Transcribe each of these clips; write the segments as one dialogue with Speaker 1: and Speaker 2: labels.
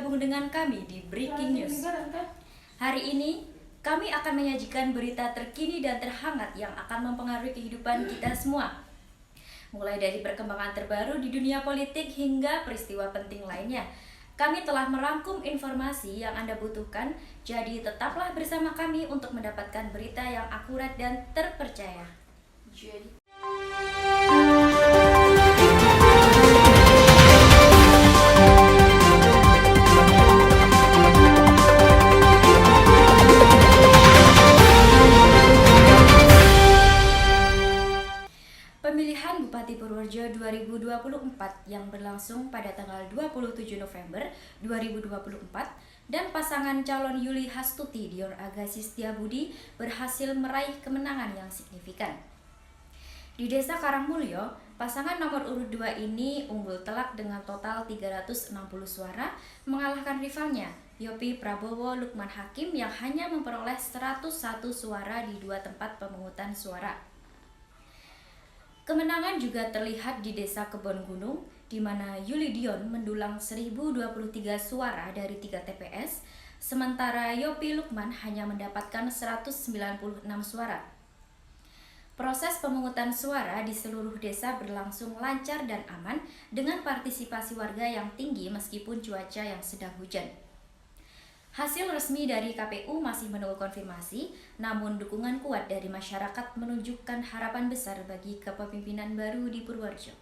Speaker 1: bergabung dengan kami di Breaking News. Hari ini, kami akan menyajikan berita terkini dan terhangat yang akan mempengaruhi kehidupan kita semua. Mulai dari perkembangan terbaru di dunia politik hingga peristiwa penting lainnya. Kami telah merangkum informasi yang Anda butuhkan, jadi tetaplah bersama kami untuk mendapatkan berita yang akurat dan terpercaya. Pemilihan Bupati Purworejo 2024 yang berlangsung pada tanggal 27 November 2024 dan pasangan calon Yuli Hastuti Dion Agassi Setiabudi berhasil meraih kemenangan yang signifikan. Di Desa Karangmulyo, pasangan nomor urut 2 ini unggul telak dengan total 360 suara mengalahkan rivalnya Yopi Prabowo Lukman Hakim yang hanya memperoleh 101 suara di 2 tempat pemungutan suara. Kemenangan juga terlihat di Desa Kebon Gunung, di mana Yuli Dion mendulang 1023 suara dari 3 TPS, sementara Yopi Lukman hanya mendapatkan 196 suara. Proses pemungutan suara di seluruh desa berlangsung lancar dan aman dengan partisipasi warga yang tinggi meskipun cuaca yang sedang hujan. Hasil resmi dari KPU masih menunggu konfirmasi, namun dukungan kuat dari masyarakat menunjukkan harapan besar bagi kepemimpinan baru di Purworejo.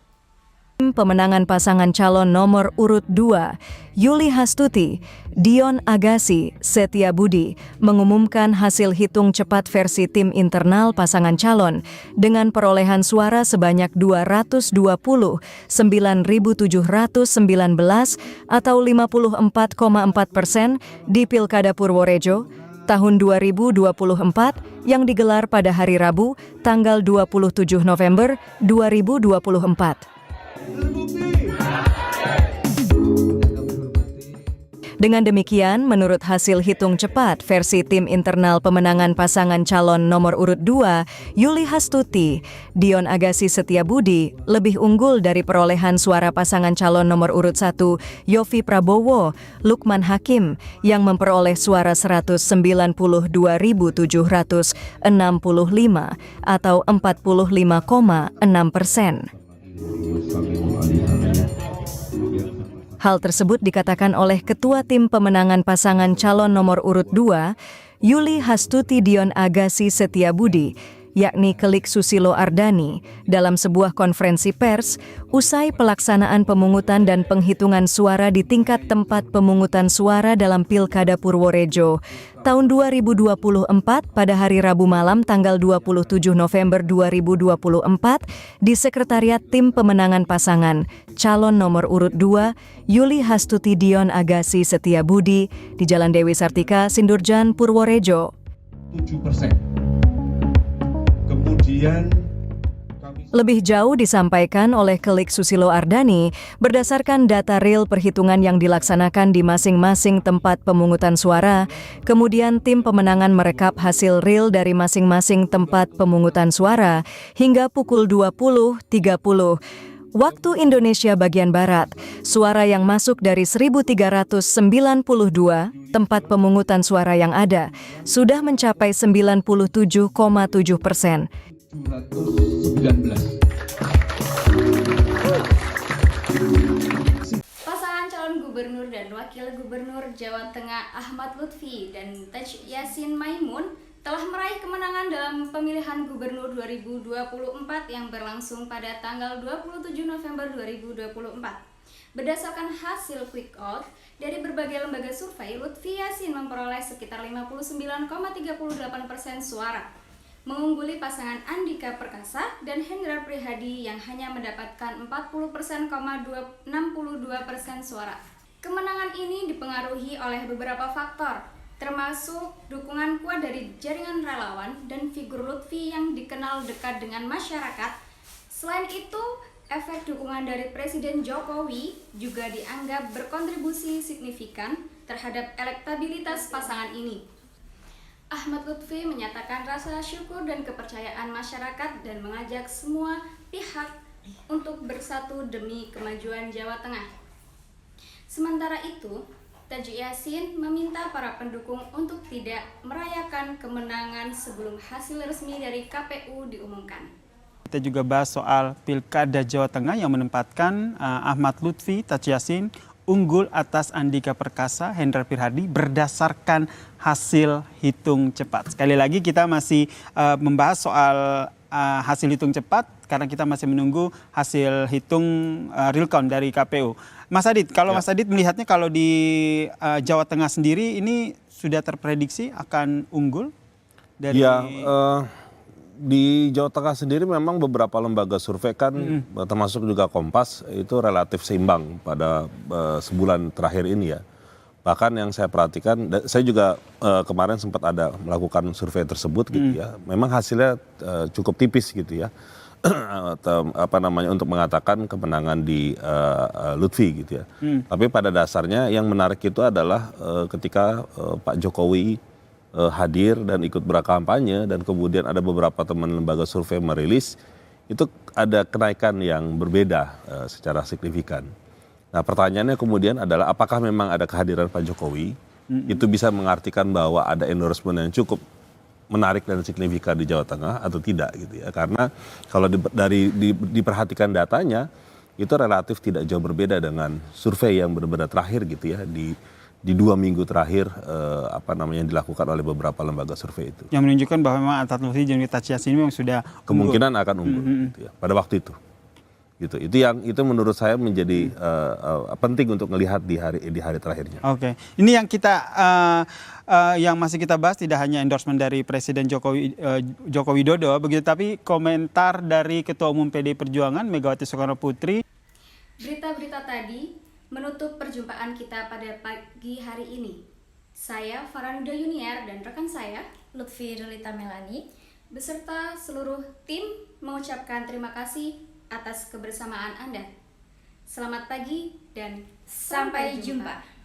Speaker 2: Pemenangan pasangan calon nomor urut 2, Yuli Hastuti, Dion Agassi Setiabudi, mengumumkan hasil hitung cepat versi tim internal pasangan calon dengan perolehan suara sebanyak 229.719 atau 54,4% di Pilkada Purworejo tahun 2024 yang digelar pada hari Rabu, tanggal 27 November 2024. Dengan demikian, menurut hasil hitung cepat versi tim internal pemenangan pasangan calon nomor urut 2, Yuli Hastuti, Dion Agassi Setiabudi, lebih unggul dari perolehan suara pasangan calon nomor urut 1, Yopi Prabowo Lukman Hakim, yang memperoleh suara 192.765 atau 45,6%. Hal tersebut dikatakan oleh Ketua Tim Pemenangan Pasangan Calon Nomor Urut 2, Yuli Hastuti Dion Agassi Setiabudi, yakni Kelik Susilo Ardani, dalam sebuah konferensi pers usai pelaksanaan pemungutan dan penghitungan suara di tingkat tempat pemungutan suara dalam Pilkada Purworejo tahun 2024 pada hari Rabu malam tanggal 27 November 2024 di Sekretariat Tim Pemenangan Pasangan Calon Nomor Urut 2 Yuli Hastuti Dion Agassi Setiabudi di Jalan Dewi Sartika, Sindurjan, Purworejo.
Speaker 3: 7%. Kemudian
Speaker 2: lebih jauh disampaikan oleh Kelik Susilo Ardani berdasarkan data real perhitungan yang dilaksanakan di masing-masing tempat pemungutan suara. Kemudian tim pemenangan merekap hasil real dari masing-masing tempat pemungutan suara hingga pukul 20.30 waktu Indonesia bagian Barat. Suara yang masuk dari 1.392 tempat pemungutan suara yang ada sudah mencapai 97,7%.
Speaker 3: 219.
Speaker 1: Pasangan calon gubernur dan wakil gubernur Jawa Tengah Ahmad Lutfi dan Taj Yassin Maimun telah meraih kemenangan dalam pemilihan gubernur 2024 yang berlangsung pada tanggal 27 November 2024. Berdasarkan hasil quick count dari berbagai lembaga survei, Lutfi Yassin memperoleh sekitar 59,38% suara, mengungguli pasangan Andika Perkasa dan Hendra Prihadi yang hanya mendapatkan 40,62% suara. Kemenangan ini dipengaruhi oleh beberapa faktor, termasuk dukungan kuat dari jaringan relawan dan figur Lutfi yang dikenal dekat dengan masyarakat. Selain itu, efek dukungan dari Presiden Jokowi juga dianggap berkontribusi signifikan terhadap elektabilitas pasangan ini. Ahmad Lutfi menyatakan rasa syukur dan kepercayaan masyarakat dan mengajak semua pihak untuk bersatu demi kemajuan Jawa Tengah. Sementara itu,
Speaker 4: Taji Yasin meminta para pendukung untuk tidak merayakan kemenangan sebelum hasil resmi dari KPU diumumkan.
Speaker 5: Kita juga bahas soal Pilkada Jawa Tengah yang menempatkan Ahmad Lutfi Taji Yasin unggul atas Andika Perkasa, Hendra Prihadi berdasarkan hasil hitung cepat. Sekali lagi kita masih membahas soal hasil hitung cepat karena kita masih menunggu hasil hitung real count dari KPU. Mas Adit, kalau Mas Adit melihatnya kalau di Jawa Tengah sendiri ini sudah terprediksi akan unggul dari
Speaker 6: di Jawa Tengah sendiri memang beberapa lembaga survei kan termasuk juga Kompas itu relatif seimbang pada sebulan terakhir ini ya. Bahkan yang saya perhatikan, saya juga kemarin sempat ada melakukan survei tersebut gitu ya. Memang hasilnya cukup tipis gitu ya. Untuk mengatakan kemenangan di Lutfi gitu ya. Tapi pada dasarnya yang menarik itu adalah ketika Pak Jokowi hadir dan ikut berkampanye dan kemudian ada beberapa teman lembaga survei merilis itu ada kenaikan yang berbeda secara signifikan. Nah pertanyaannya kemudian adalah apakah memang ada kehadiran Pak Jokowi itu bisa mengartikan bahwa ada endorsement yang cukup menarik dan signifikan di Jawa Tengah atau tidak gitu ya. Karena kalau diperhatikan datanya itu relatif tidak jauh berbeda dengan survei yang benar-benar terakhir gitu ya di 2 minggu terakhir yang dilakukan oleh beberapa lembaga survei itu.
Speaker 5: Yang menunjukkan bahwa memang Ahmad Lutfi dan Taji Yasin memang sudah
Speaker 6: kemungkinan akan unggul gitu ya, pada waktu itu. Gitu. Itu menurut saya menjadi penting untuk melihat di hari terakhirnya.
Speaker 5: Oke. Ini yang kita yang masih kita bahas tidak hanya endorsement dari Presiden Joko Widodo begitu, tapi komentar dari Ketua Umum PDI Perjuangan Megawati Soekarnoputri.
Speaker 4: Berita-berita tadi menutup perjumpaan kita pada pagi hari ini. Saya Farhanudha Yuniar dan rekan saya
Speaker 1: Lutfi Relita Melani
Speaker 4: beserta seluruh tim mengucapkan terima kasih atas kebersamaan Anda. Selamat pagi dan
Speaker 1: sampai jumpa.